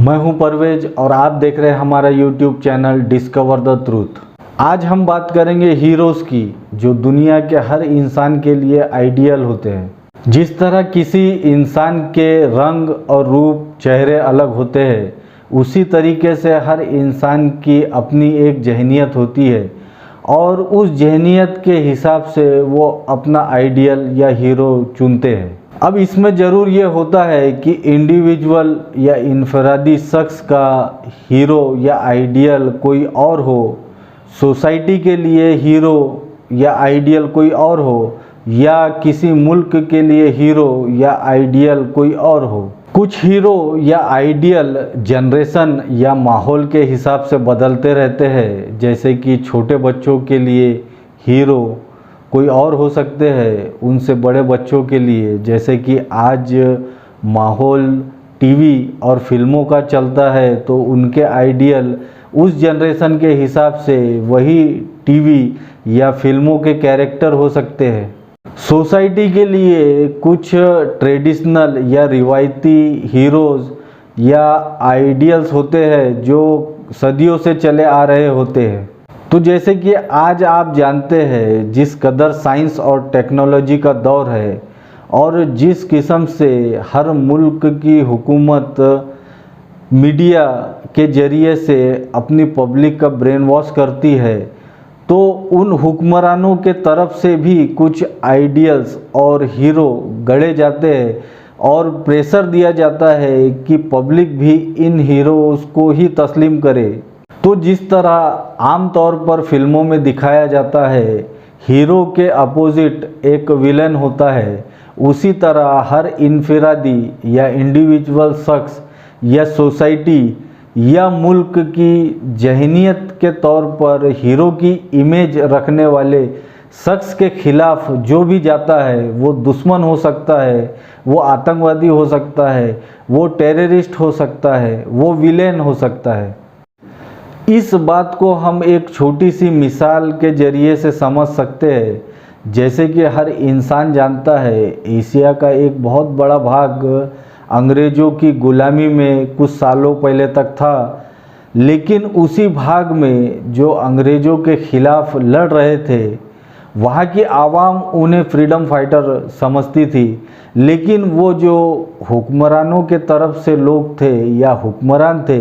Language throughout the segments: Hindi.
मैं हूं परवेज और आप देख रहे हैं हमारा YouTube channel discover the truth. आज हम बात करेंगे हीरोज़ की जो दुनिया के हर इंसान के लिए आइडियल होते हैं। जिस तरह किसी इंसान के रंग और रूप चेहरे अलग होते हैं, उसी तरीके से हर इंसान की अपनी एक जहनियत होती है और उस जहनियत के हिसाब से वो अपना आइडियल या हीरो चुनते हैं। अब इसमें ज़रूर ये होता है कि इंडिविजुअल या इनफरादी शख्स का हीरो या आइडियल कोई और हो, सोसाइटी के लिए हीरो या आइडियल कोई और हो, या किसी मुल्क के लिए हीरो या आइडियल कोई और हो। कुछ हीरो या आइडियल जनरेशन या माहौल के हिसाब से बदलते रहते हैं, जैसे कि छोटे बच्चों के लिए हीरो कोई और हो सकते हैं, उनसे बड़े बच्चों के लिए जैसे कि आज माहौल टीवी और फिल्मों का चलता है तो उनके आइडियल उस जनरेशन के हिसाब से वही टीवी या फिल्मों के कैरेक्टर हो सकते हैं। सोसाइटी के लिए कुछ ट्रेडिशनल या रिवायती हीरोज़ या आइडियल्स होते हैं जो सदियों से चले आ रहे होते हैं। तो जैसे कि आज आप जानते हैं जिस कदर साइंस और टेक्नोलॉजी का दौर है और जिस किस्म से हर मुल्क की हुकूमत मीडिया के ज़रिए से अपनी पब्लिक का ब्रेन वॉश करती है, तो उन हुक्मरानों के तरफ से भी कुछ आइडियल्स और हीरो गढ़े जाते हैं और प्रेशर दिया जाता है कि पब्लिक भी इन हीरोज़ को ही तस्लीम करे। तो जिस तरह आम तौर पर फिल्मों में दिखाया जाता है हीरो के अपोजिट एक विलन होता है, उसी तरह हर इनफरादी या इंडिविजुअल शख्स या सोसाइटी या मुल्क की जहनियत के तौर पर हीरो की इमेज रखने वाले शख्स के खिलाफ जो भी जाता है वो दुश्मन हो सकता है, वो आतंकवादी हो सकता है, वो टेररिस्ट हो सकता है, वो विलेन हो सकता है। इस बात को हम एक छोटी सी मिसाल के ज़रिए से समझ सकते हैं। जैसे कि हर इंसान जानता है एशिया का एक बहुत बड़ा भाग अंग्रेज़ों की गुलामी में कुछ सालों पहले तक था, लेकिन उसी भाग में जो अंग्रेज़ों के ख़िलाफ़ लड़ रहे थे वहाँ की आवाम उन्हें फ्रीडम फाइटर समझती थी, लेकिन वो जो हुक्मरानों के तरफ से लोग थे या हुक्मरान थे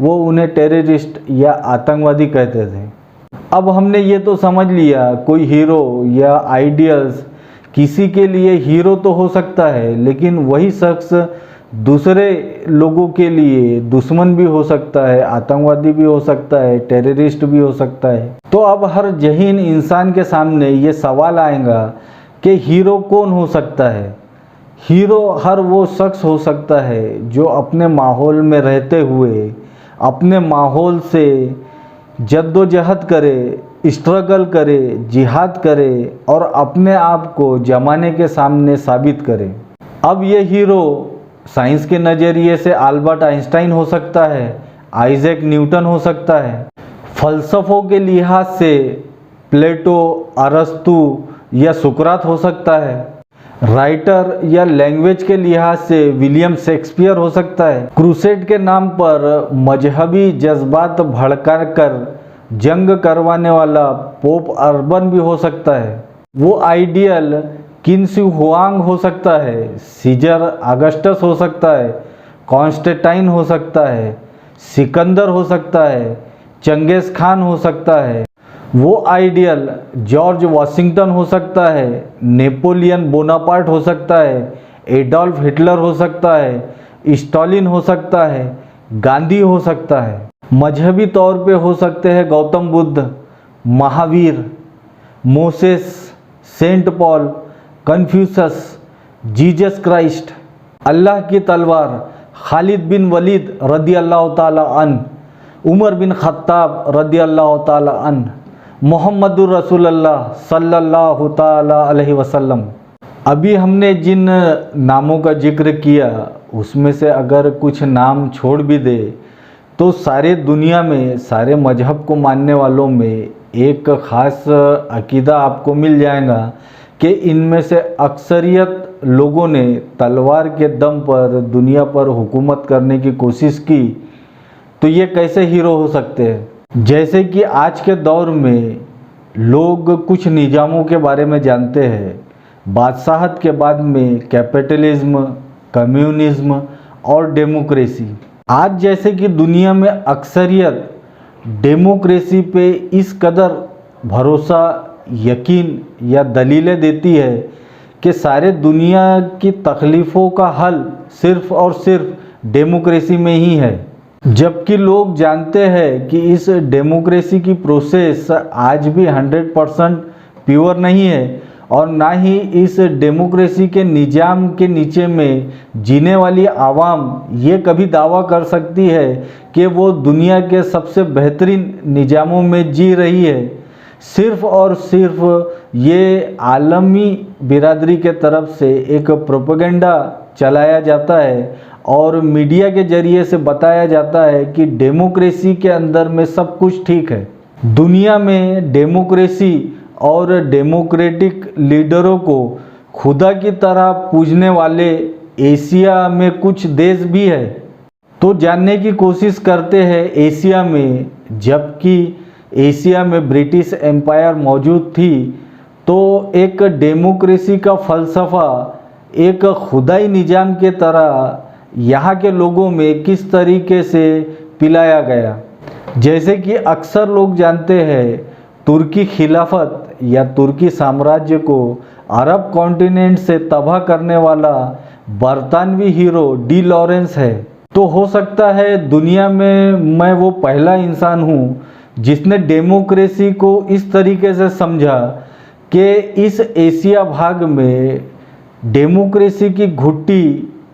वो उन्हें टेररिस्ट या आतंकवादी कहते थे। अब हमने ये तो समझ लिया कोई हीरो या आइडियल्स किसी के लिए हीरो तो हो सकता है, लेकिन वही शख्स दूसरे लोगों के लिए दुश्मन भी हो सकता है, आतंकवादी भी हो सकता है, टेररिस्ट भी हो सकता है। तो अब हर जहीन इंसान के सामने ये सवाल आएगा कि हीरो कौन हो सकता है। हीरो हर वो शख्स हो सकता है जो अपने माहौल में रहते हुए अपने माहौल से जद्दोजहद करे, स्ट्रगल करे, जिहाद करे और अपने आप को ज़माने के सामने साबित करे। अब ये हीरो साइंस के नज़रिए से अल्बर्ट आइंस्टाइन हो सकता है, आइजैक न्यूटन हो सकता है, फ़लसफ़ों के लिहाज से प्लेटो, अरस्तु या सुकरात हो सकता है, राइटर या लैंग्वेज के लिहाज से विलियम शेक्सपियर हो सकता है, क्रूसेड के नाम पर मजहबी जज्बात भड़का कर जंग करवाने वाला पोप अर्बन भी हो सकता है, वो आइडियल किन शी हुआंग हो सकता है, सीजर अगस्टस हो सकता है, कॉन्स्टेंटाइन हो सकता है, सिकंदर हो सकता है, चंगेज़ खान हो सकता है, वो आइडियल जॉर्ज वाशिंगटन हो सकता है, नेपोलियन बोनापार्ट हो सकता है, एडोल्फ हिटलर हो सकता है, स्टालिन हो सकता है, गांधी हो सकता है। मजहबी तौर पे हो सकते हैं Gautam Buddha, Mahavir, Moses, Saint Paul, Confucius, Jesus Christ, Allah की तलवार, खालिद बिन वलीद रदी अल्लाह ताला अन, उमर बिन खत्ताब रदी अल्लाह ताला अन, मोहम्मदुर रसूलुल्लाह सल्लल्लाहु ताला अलैहि वसल्लम। अभी हमने जिन नामों का जिक्र किया उसमें से अगर कुछ नाम छोड़ भी दे तो सारे दुनिया में सारे मजहब को मानने वालों में एक ख़ास अकीदा आपको मिल जाएगा कि इनमें से अक्सरियत लोगों ने तलवार के दम पर दुनिया पर हुकूमत करने की कोशिश की, तो ये कैसे हीरो हो सकते हैं। जैसे कि आज के दौर में लोग कुछ निज़ामों के बारे में जानते हैं, बादशाहत के बाद में कैपिटलिज्म, कम्युनिज्म और डेमोक्रेसी। आज जैसे कि दुनिया में अक्सरियत डेमोक्रेसी पे इस कदर भरोसा, यकीन या दलीलें देती है कि सारे दुनिया की तकलीफ़ों का हल सिर्फ़ और सिर्फ डेमोक्रेसी में ही है, जबकि लोग जानते हैं कि इस डेमोक्रेसी की प्रोसेस आज भी 100% प्योर नहीं है और ना ही इस डेमोक्रेसी के निज़ाम के नीचे में जीने वाली आवाम ये कभी दावा कर सकती है कि वो दुनिया के सबसे बेहतरीन निज़ामों में जी रही है। सिर्फ़ और सिर्फ ये आलमी बिरादरी के तरफ से एक प्रोपेगेंडा चलाया जाता है और मीडिया के ज़रिए से बताया जाता है कि डेमोक्रेसी के अंदर में सब कुछ ठीक है। दुनिया में डेमोक्रेसी और डेमोक्रेटिक लीडरों को खुदा की तरह पूजने वाले एशिया में कुछ देश भी है। तो जानने की कोशिश करते हैं एशिया में, जबकि एशिया में ब्रिटिश एम्पायर मौजूद थी, तो एक डेमोक्रेसी का फ़लसफ़ा एक खुदाई निज़ाम के तरह यहाँ के लोगों में किस तरीके से पिलाया गया। जैसे कि अक्सर लोग जानते हैं, तुर्की खिलाफत या तुर्की साम्राज्य को अरब कॉन्टिनेंट से तबाह करने वाला बरतानवी हीरो डी लॉरेंस है। तो हो सकता है दुनिया में मैं वो पहला इंसान हूँ जिसने डेमोक्रेसी को इस तरीके से समझा कि इस एशिया भाग में डेमोक्रेसी की घुट्टी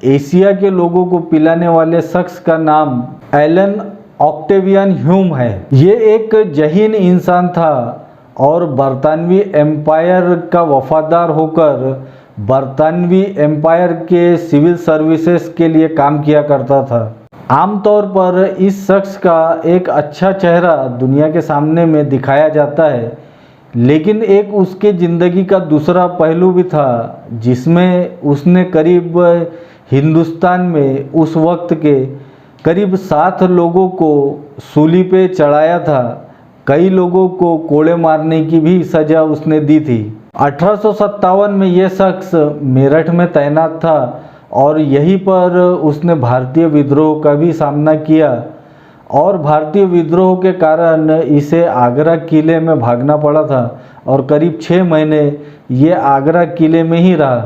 एशिया के लोगों को पिलाने वाले शख्स का नाम एलन ऑक्टेवियन ह्यूम है। ये एक जहीन इंसान था और बरतानवी एम्पायर का वफादार होकर बरतानवी एम्पायर के सिविल सर्विसेज के लिए काम किया करता था। आमतौर पर इस शख्स का एक अच्छा चेहरा दुनिया के सामने में दिखाया जाता है, लेकिन एक उसके ज़िंदगी का दूसरा पहलू भी था जिसमें उसने करीब हिंदुस्तान में उस वक्त के करीब 7 लोगों को सूली पे चढ़ाया था। कई लोगों को कोड़े मारने की भी सज़ा उसने दी थी। 1857 में यह शख्स मेरठ में तैनात था और यहीं पर उसने भारतीय विद्रोह का भी सामना किया और भारतीय विद्रोह के कारण इसे आगरा किले में भागना पड़ा था और करीब 6 महीने ये आगरा किले में ही रहा।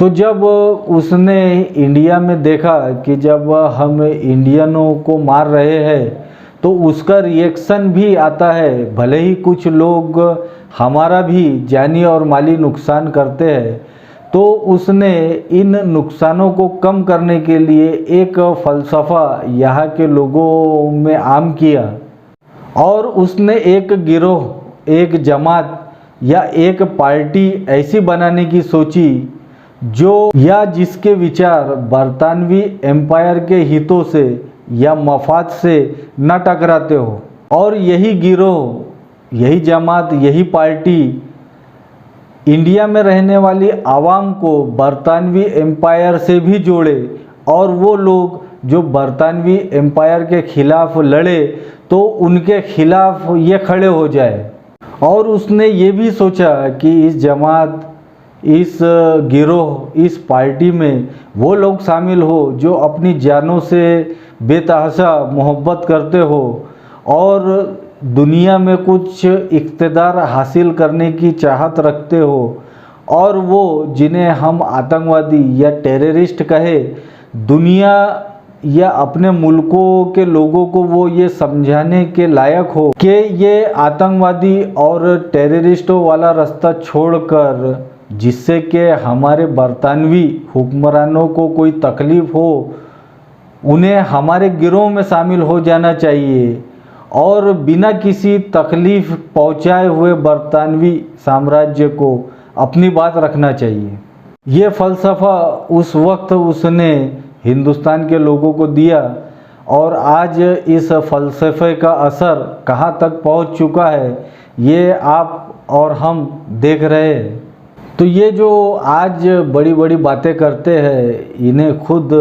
तो जब उसने इंडिया में देखा कि जब हम इंडियनों को मार रहे हैं तो उसका रिएक्शन भी आता है, भले ही कुछ लोग हमारा भी जानी और माली नुकसान करते हैं, तो उसने इन नुकसानों को कम करने के लिए एक फ़लसफ़ा यहाँ के लोगों में आम किया और उसने एक गिरोह, एक जमात या एक पार्टी ऐसी बनाने की सोची जो या जिसके विचार बरतानवी एम्पायर के हितों से या मफाद से न टकराते हो। और यही गिरोह, यही जमात, यही पार्टी इंडिया में रहने वाली आवाम को बरतानवी एम्पायर से भी जोड़े और वो लोग जो बरतानवी एम्पायर के खिलाफ लड़े तो उनके खिलाफ ये खड़े हो जाए। और उसने ये भी सोचा कि इस जमात, इस गिरोह, इस पार्टी में वो लोग शामिल हो जो अपनी जानों से बेतहाशा मोहब्बत करते हो और दुनिया में कुछ इक़्तिदार हासिल करने की चाहत रखते हो और वो जिन्हें हम आतंकवादी या टेररिस्ट कहे, दुनिया या अपने मुल्कों के लोगों को वो ये समझाने के लायक हो कि ये आतंकवादी और टेररिस्टों वाला रास्ता छोड़कर, जिससे कि हमारे बरतानवी हुक्मरानों को कोई तकलीफ़ हो, उन्हें हमारे गिरोह में शामिल हो जाना चाहिए और बिना किसी तकलीफ़ पहुंचाए हुए बरतानवी साम्राज्य को अपनी बात रखना चाहिए। ये फ़लसफ़ा उस वक्त उसने हिंदुस्तान के लोगों को दिया और आज इस फ़लसफ़े का असर कहाँ तक पहुंच चुका है ये आप और हम देख रहे हैं। तो ये जो आज बड़ी बड़ी बातें करते हैं, इन्हें खुद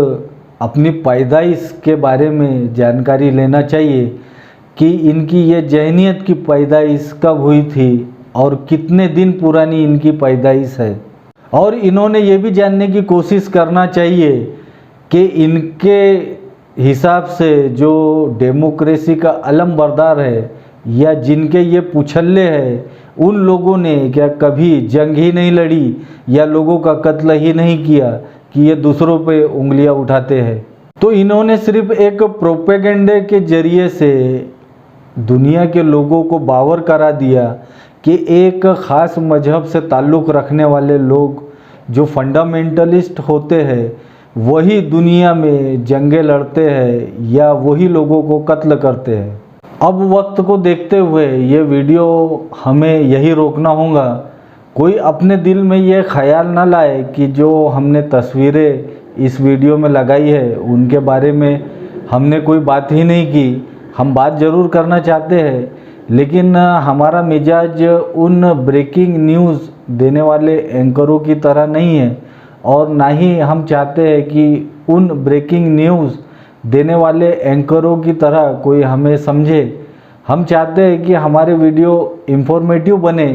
अपनी पैदाइश के बारे में जानकारी लेना चाहिए कि इनकी ये जहनियत की पैदाइश कब हुई थी और कितने दिन पुरानी इनकी पैदाइश है। और इन्होंने ये भी जानने की कोशिश करना चाहिए कि इनके हिसाब से जो डेमोक्रेसी का अलम बरदार है या जिनके ये पुछल्ले हैं, उन लोगों ने क्या कभी जंग ही नहीं लड़ी या लोगों का कत्ल ही नहीं किया कि ये दूसरों पे उंगलियां उठाते हैं। तो इन्होंने सिर्फ एक प्रोपेगेंडे के जरिए से दुनिया के लोगों को बावर करा दिया कि एक ख़ास मजहब से ताल्लुक़ रखने वाले लोग जो फंडामेंटलिस्ट होते हैं वही दुनिया में जंगें लड़ते हैं या वही लोगों को कत्ल करते हैं। अब वक्त को देखते हुए ये वीडियो हमें यही रोकना होगा, कोई अपने दिल में ये ख्याल ना लाए कि जो हमने तस्वीरें इस वीडियो में लगाई है उनके बारे में हमने कोई बात ही नहीं की। हम बात ज़रूर करना चाहते हैं, लेकिन हमारा मिजाज उन ब्रेकिंग न्यूज़ देने वाले एंकरों की तरह नहीं है और ना ही हम चाहते हैं कि उन ब्रेकिंग न्यूज़ देने वाले एंकरों की तरह कोई हमें समझे। हम चाहते हैं कि हमारे वीडियो इंफॉर्मेटिव बने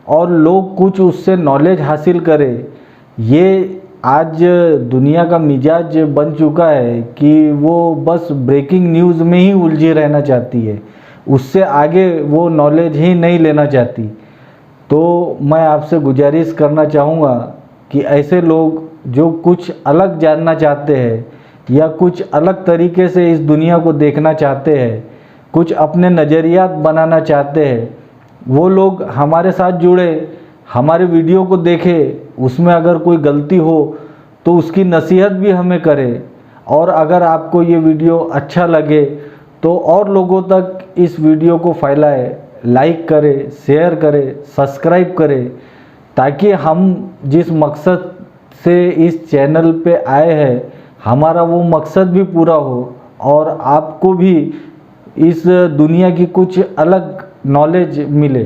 और लोग कुछ उससे नॉलेज हासिल करें। ये आज दुनिया का मिजाज बन चुका है कि वो बस ब्रेकिंग न्यूज़ में ही उलझी रहना चाहती है, उससे आगे वो नॉलेज ही नहीं लेना चाहती। तो मैं आपसे गुजारिश करना चाहूँगा कि ऐसे लोग जो कुछ अलग जानना चाहते हैं या कुछ अलग तरीके से इस दुनिया को देखना चाहते हैं, कुछ अपने नज़रियात बनाना चाहते हैं, वो लोग हमारे साथ जुड़े, हमारे वीडियो को देखें। उसमें अगर कोई गलती हो तो उसकी नसीहत भी हमें करें। और अगर आपको ये वीडियो अच्छा लगे तो और लोगों तक इस वीडियो को फैलाएं, लाइक करें, शेयर करें, सब्सक्राइब करें, ताकि हम जिस मकसद से इस चैनल पे आए हैं हमारा वो मकसद भी पूरा हो और आपको भी इस दुनिया की कुछ अलग नॉलेज मिले।